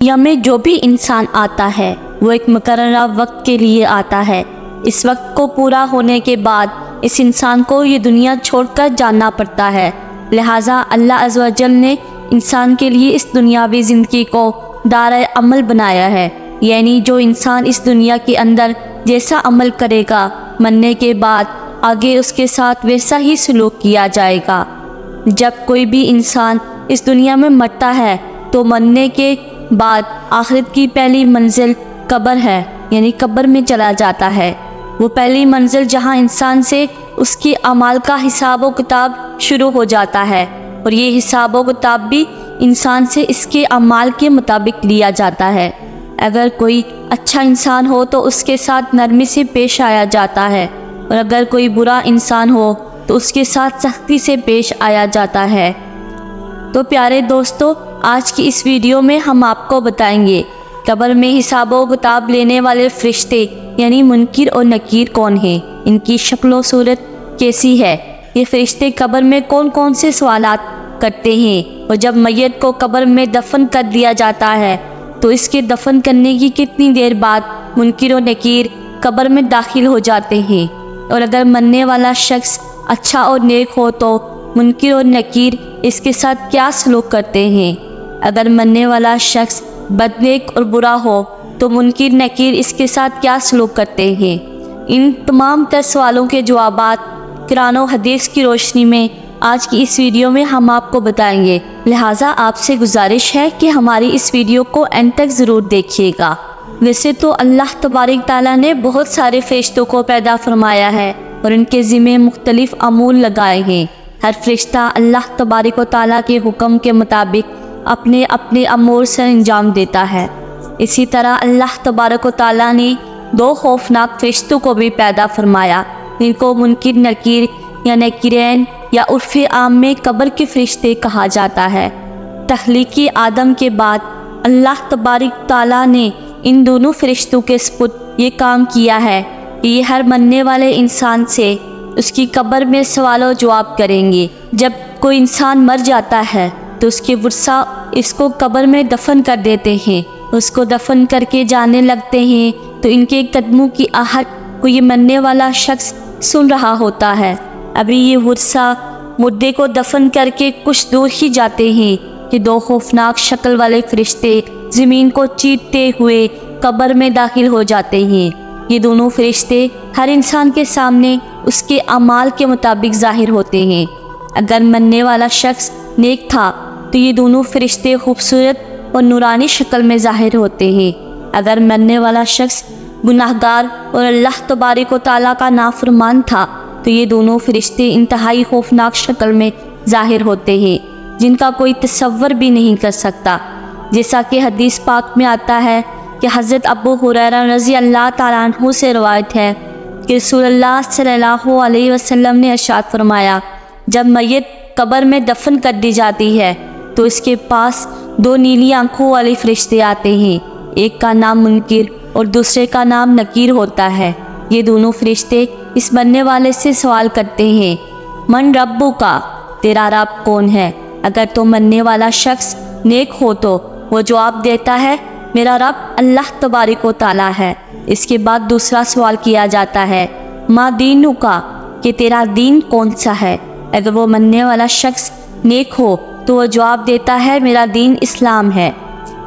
دنیا میں جو بھی انسان آتا ہے وہ ایک مقررہ وقت کے لیے آتا ہے۔ اس وقت کو پورا ہونے کے بعد اس انسان کو یہ دنیا چھوڑ کر جانا پڑتا ہے۔ لہٰذا اللہ عز و جل نے انسان کے لیے اس دنیاوی زندگی کو دارِ عمل بنایا ہے، یعنی جو انسان اس دنیا کے اندر جیسا عمل کرے گا، مرنے کے بعد آگے اس کے ساتھ ویسا ہی سلوک کیا جائے گا۔ جب کوئی بھی انسان اس دنیا میں مرتا ہے تو مرنے کے بعد آخرت کی پہلی منزل قبر ہے، یعنی قبر میں چلا جاتا ہے۔ وہ پہلی منزل جہاں انسان سے اس کی اعمال کا حساب و کتاب شروع ہو جاتا ہے، اور یہ حساب و کتاب بھی انسان سے اس کے اعمال کے مطابق لیا جاتا ہے۔ اگر کوئی اچھا انسان ہو تو اس کے ساتھ نرمی سے پیش آیا جاتا ہے، اور اگر کوئی برا انسان ہو تو اس کے ساتھ سختی سے پیش آیا جاتا ہے۔ تو پیارے دوستو، آج کی اس ویڈیو میں ہم آپ کو بتائیں گے قبر میں حساب و کتاب لینے والے فرشتے یعنی منکر اور نکیر کون ہیں، ان کی شکل و صورت کیسی ہے، یہ فرشتے قبر میں کون کون سے سوالات کرتے ہیں، اور جب میت کو قبر میں دفن کر دیا جاتا ہے تو اس کے دفن کرنے کی کتنی دیر بعد منکر و نکیر قبر میں داخل ہو جاتے ہیں، اور اگر مرنے والا شخص اچھا اور نیک ہو تو منکر اور نکیر اس کے ساتھ کیا سلوک کرتے ہیں، اگر مرنے والا شخص بدنیک اور برا ہو تو منکر نکیر اس کے ساتھ کیا سلوک کرتے ہیں۔ ان تمام تر سوالوں کے جوابات قرآن و حدیث کی روشنی میں آج کی اس ویڈیو میں ہم آپ کو بتائیں گے، لہٰذا آپ سے گزارش ہے کہ ہماری اس ویڈیو کو اینڈ تک ضرور دیکھیے گا۔ ویسے تو اللہ تبارک تعالیٰ نے بہت سارے فرشتوں کو پیدا فرمایا ہے اور ان کے ذمہ مختلف امور لگائے ہیں۔ ہر فرشتہ اللہ تبارک و تعالیٰ کے حکم کے مطابق اپنے اپنے امور سے انجام دیتا ہے۔ اسی طرح اللہ تبارک و تعالیٰ نے دو خوفناک فرشتوں کو بھی پیدا فرمایا، جن کو منکر نکیر یا نکیرین یا عرف عام میں قبر کے فرشتے کہا جاتا ہے۔ تخلیقی آدم کے بعد اللہ تبارک تعالیٰ نے ان دونوں فرشتوں کے سپرد یہ کام کیا ہے کہ یہ ہر مرنے والے انسان سے اس کی قبر میں سوال و جواب کریں گے۔ جب کوئی انسان مر جاتا ہے تو اس کے ورثاء اس کو قبر میں دفن کر دیتے ہیں، اس کو دفن کر کے جانے لگتے ہیں تو ان کے قدموں کی آہٹ کو یہ مرنے والا شخص سن رہا ہوتا ہے۔ ابھی یہ ورثاء مردے کو دفن کر کے کچھ دور ہی جاتے ہیں کہ دو خوفناک شکل والے فرشتے زمین کو چیرتے ہوئے قبر میں داخل ہو جاتے ہیں۔ یہ دونوں فرشتے ہر انسان کے سامنے اس کے اعمال کے مطابق ظاہر ہوتے ہیں۔ اگر مرنے والا شخص نیک تھا تو یہ دونوں فرشتے خوبصورت اور نورانی شکل میں ظاہر ہوتے ہیں، اگر مرنے والا شخص گناہگار اور اللہ تبارک و تعالیٰ کا نافرمان تھا تو یہ دونوں فرشتے انتہائی خوفناک شکل میں ظاہر ہوتے ہیں، جن کا کوئی تصور بھی نہیں کر سکتا۔ جیسا کہ حدیث پاک میں آتا ہے کہ حضرت ابو ہریرہ رضی اللہ تعالیٰ عنہ سے روایت ہے کہ رسول اللہ صلی اللہ علیہ وسلم نے ارشاد فرمایا، جب میت قبر میں دفن کر دی جاتی ہے تو اس کے پاس دو نیلی آنکھوں والے فرشتے آتے ہیں، ایک کا نام منکر اور دوسرے کا نام نکیر ہوتا ہے۔ یہ دونوں فرشتے اس مرنے والے سے سوال کرتے ہیں، من ربو کا، تیرا رب کون ہے؟ اگر تو مرنے والا شخص نیک ہو تو وہ جواب دیتا ہے، میرا رب اللہ تبارک و تعالیٰ ہے۔ اس کے بعد دوسرا سوال کیا جاتا ہے، ما دینو کا، کہ تیرا دین کون سا ہے؟ اگر وہ مرنے والا شخص نیک ہو تو وہ جواب دیتا ہے، میرا دین اسلام ہے۔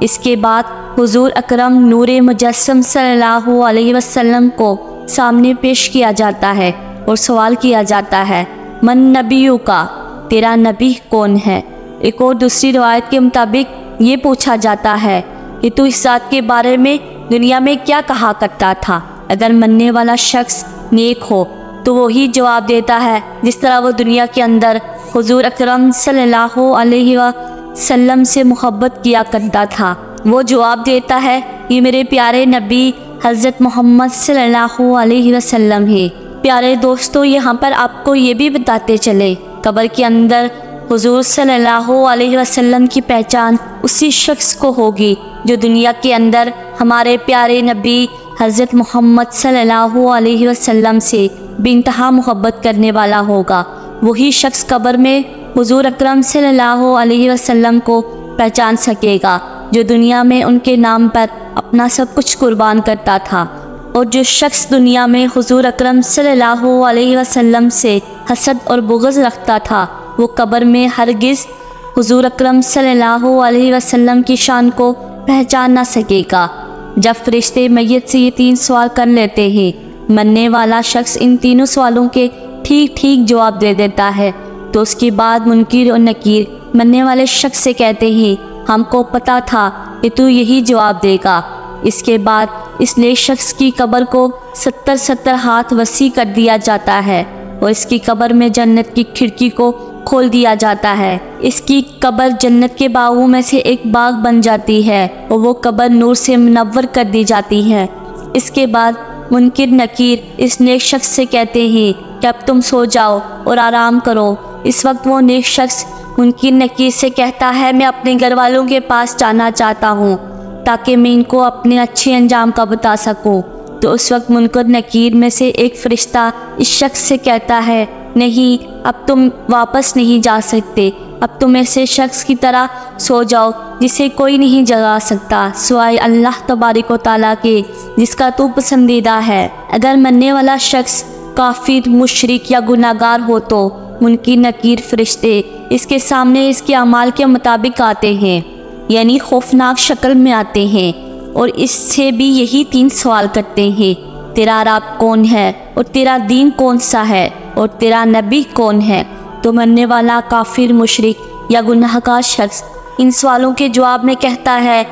اس کے بعد حضور اکرم نور مجسم صلی اللہ علیہ وسلم کو سامنے پیش کیا جاتا ہے اور سوال کیا جاتا ہے، من نبیو کا، تیرا نبی کون ہے؟ ایک اور دوسری روایت کے مطابق یہ پوچھا جاتا ہے کہ تو اس ذات کے بارے میں دنیا میں کیا کہا کرتا تھا؟ اگر مرنے والا شخص نیک ہو تو وہی جواب دیتا ہے جس طرح وہ دنیا کے اندر حضور اکرم صلی اللہ علیہ وسلم سے محبت کیا کرتا تھا۔ وہ جواب دیتا ہے، یہ میرے پیارے نبی حضرت محمد صلی اللہ علیہ وسلم ہے۔ پیارے دوستو، یہاں پر آپ کو یہ بھی بتاتے چلے، قبر کے اندر حضور صلی اللہ علیہ وسلم کی پہچان اسی شخص کو ہوگی جو دنیا کے اندر ہمارے پیارے نبی حضرت محمد صلی اللہ علیہ وسلم سے بے انتہا محبت کرنے والا ہوگا۔ وہی شخص قبر میں حضور اکرم صلی اللہ علیہ وسلم کو پہچان سکے گا، جو دنیا میں ان کے نام پر اپنا سب کچھ قربان کرتا تھا، اور جو شخص دنیا میں حضور اکرم صلی اللہ علیہ وسلم سے حسد اور بغض رکھتا تھا، وہ قبر میں ہرگز حضور اکرم صلی اللہ علیہ وسلم کی شان کو پہچان نہ سکے گا۔ جب فرشتے میت سے یہ 3 سوال کر لیتے ہیں، مرنے والا شخص ان تینوں سوالوں کے ٹھیک ٹھیک جواب دے دیتا ہے، تو اس کے بعد منکر اور نکیر مرنے والے شخص سے کہتے ہیں، ہم کو پتہ تھا کہ تو یہی جواب دے گا۔ اس کے بعد اس نیک شخص کی قبر کو 70 ہاتھ وسیع کر دیا جاتا ہے، اور اس کی قبر میں جنت کی کھڑکی کو کھول دیا جاتا ہے۔ اس کی قبر جنت کے باغوں میں سے ایک باغ بن جاتی ہے، اور وہ قبر نور سے منور کر دی جاتی ہے۔ اس کے بعد منکر نکیر اس نیک شخص سے کہتے ہیں کہ اب تم سو جاؤ اور آرام کرو۔ اس وقت وہ نیک شخص منکر نکیر سے کہتا ہے، میں اپنے گھر والوں کے پاس جانا چاہتا ہوں تاکہ میں ان کو اپنے اچھے انجام کا بتا سکوں۔ تو اس وقت منکر نکیر میں سے ایک فرشتہ اس شخص سے کہتا ہے، نہیں، اب تم واپس نہیں جا سکتے، اب تم ایسے شخص کی طرح سو جاؤ جسے کوئی نہیں جگا سکتا سوائے اللہ تبارک و تعالیٰ کے، جس کا تو پسندیدہ ہے۔ اگر مرنے والا شخص کافر، مشرک یا گناہ گار ہو تو منکر نکیر فرشتے اس کے سامنے اس کے اعمال کے مطابق آتے ہیں، یعنی خوفناک شکل میں آتے ہیں، اور اس سے بھی یہی 3 سوال کرتے ہیں، تیرا رب کون ہے، اور تیرا دین کون سا ہے، اور تیرا نبی کون ہے۔ تو مرنے والا کافر، مشرک یا گناہ گار شخص ان سوالوں کے جواب میں کہتا ہے،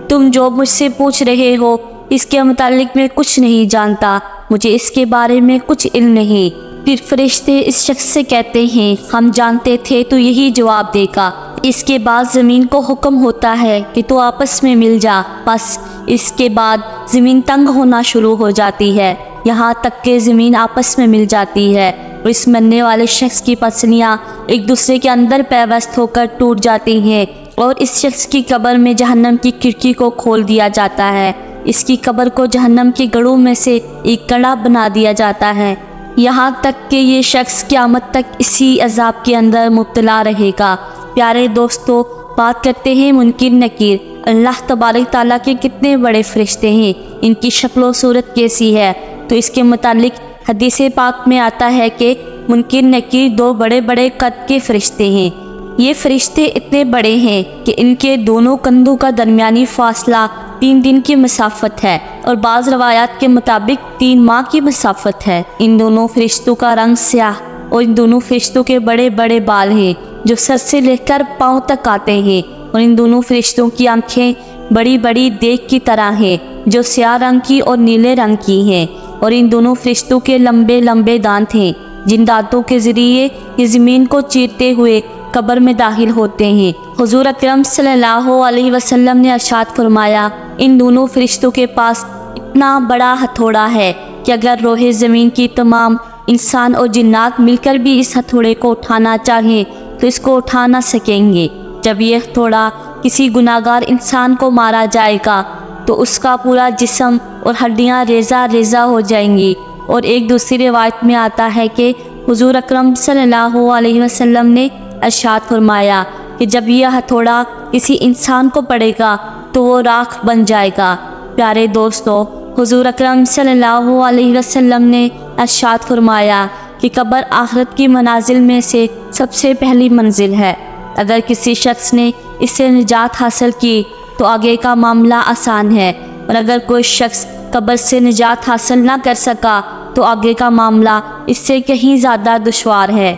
تم جو مجھ سے پوچھ رہے ہو اس کے متعلق میں کچھ نہیں جانتا، مجھے اس کے بارے میں کچھ علم نہیں۔ پھر فرشتے اس شخص سے کہتے ہیں، ہم جانتے تھے تو یہی جواب دے گا۔ اس کے بعد زمین کو حکم ہوتا ہے کہ تو آپس میں مل جا، بس اس کے بعد زمین تنگ ہونا شروع ہو جاتی ہے، یہاں تک کہ زمین آپس میں مل جاتی ہے، اور اس مرنے والے شخص کی پسلیاں ایک دوسرے کے اندر پیوست ہو کر ٹوٹ جاتی ہیں، اور اس شخص کی قبر میں جہنم کی کھڑکی کو کھول دیا جاتا ہے۔ اس کی قبر کو جہنم کے گڑھوں میں سے ایک کڑا بنا دیا جاتا ہے، یہاں تک کہ یہ شخص قیامت تک اسی عذاب کے اندر مبتلا رہے گا۔ پیارے دوستو، بات کرتے ہیں منکر نکیر۔ اللہ تبارک تعالیٰ کے کتنے بڑے فرشتے ہیں، ان کی شکل و صورت کیسی ہے؟ تو اس کے متعلق حدیث پاک میں آتا ہے کہ منکر نکیر 2 بڑے بڑے قد کے فرشتے ہیں۔ یہ فرشتے اتنے بڑے ہیں کہ ان کے دونوں کندھوں کا درمیانی فاصلہ 3 دن کی مسافت ہے، اور بعض روایات کے مطابق 3 ماہ کی مسافت ہے۔ ان دونوں فرشتوں کا رنگ سیاہ، اور ان دونوں فرشتوں کے بڑے بڑے بال ہیں جو سر سے لے کر پاؤں تک آتے ہیں، اور ان دونوں فرشتوں کی آنکھیں بڑی بڑی دیگ کی طرح ہیں جو سیاہ رنگ کی اور نیلے رنگ کی ہیں، اور ان دونوں فرشتوں کے لمبے لمبے دانت ہیں جن دانتوں کے ذریعے یہ زمین کو چیرتے ہوئے قبر میں داخل ہوتے ہیں۔ حضور اکرم صلی اللہ علیہ وسلم نے ارشاد فرمایا، ان دونوں فرشتوں کے پاس اتنا بڑا ہتھوڑا ہے کہ اگر روح زمین کی تمام انسان اور جنات مل کر بھی اس ہتھوڑے کو اٹھانا چاہیں تو اس کو اٹھا نہ سکیں گے۔ جب یہ ہتھوڑا کسی گناہ گار انسان کو مارا جائے گا تو اس کا پورا جسم اور ہڈیاں ریزہ ریزہ ہو جائیں گی، اور ایک دوسری روایت میں آتا ہے کہ حضور اکرم صلی اللہ علیہ وسلم نے ارشاد فرمایا کہ جب یہ ہتھوڑا کسی انسان کو پڑے گا تو وہ راکھ بن جائے گا۔ پیارے دوستو، حضور اکرم صلی اللہ علیہ وسلم نے ارشاد فرمایا کہ قبر آخرت کی منازل میں سے سب سے پہلی منزل ہے۔ اگر کسی شخص نے اس سے نجات حاصل کی تو آگے کا معاملہ آسان ہے، اور اگر کوئی شخص قبر سے نجات حاصل نہ کر سکا تو آگے کا معاملہ اس سے کہیں زیادہ دشوار ہے۔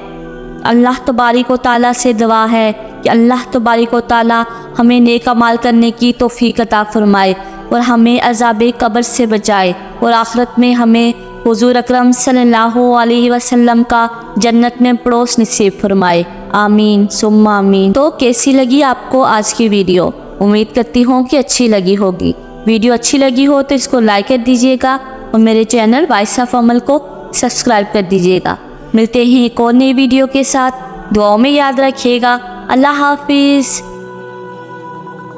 اللہ تبارک و تعالیٰ سے دعا ہے کہ اللہ تبارک و تعالیٰ ہمیں نیک اعمال کرنے کی توفیق عطا فرمائے، اور ہمیں عذاب قبر سے بچائے، اور آخرت میں ہمیں حضور اکرم صلی اللہ علیہ وسلم کا جنت میں پڑوس نصیب فرمائے۔ آمین ثم آمین۔ تو کیسی لگی آپ کو آج کی ویڈیو؟ امید کرتی ہوں کہ اچھی لگی ہوگی۔ ویڈیو اچھی لگی ہو تو اس کو لائک کر دیجیے گا، اور میرے چینل وائس آف عمل کو سبسکرائب کر دیجیے گا۔ ملتے ہیں ایک اور نئی ویڈیو کے ساتھ، دعاؤں میں یاد رکھیے گا۔ اللہ حافظ۔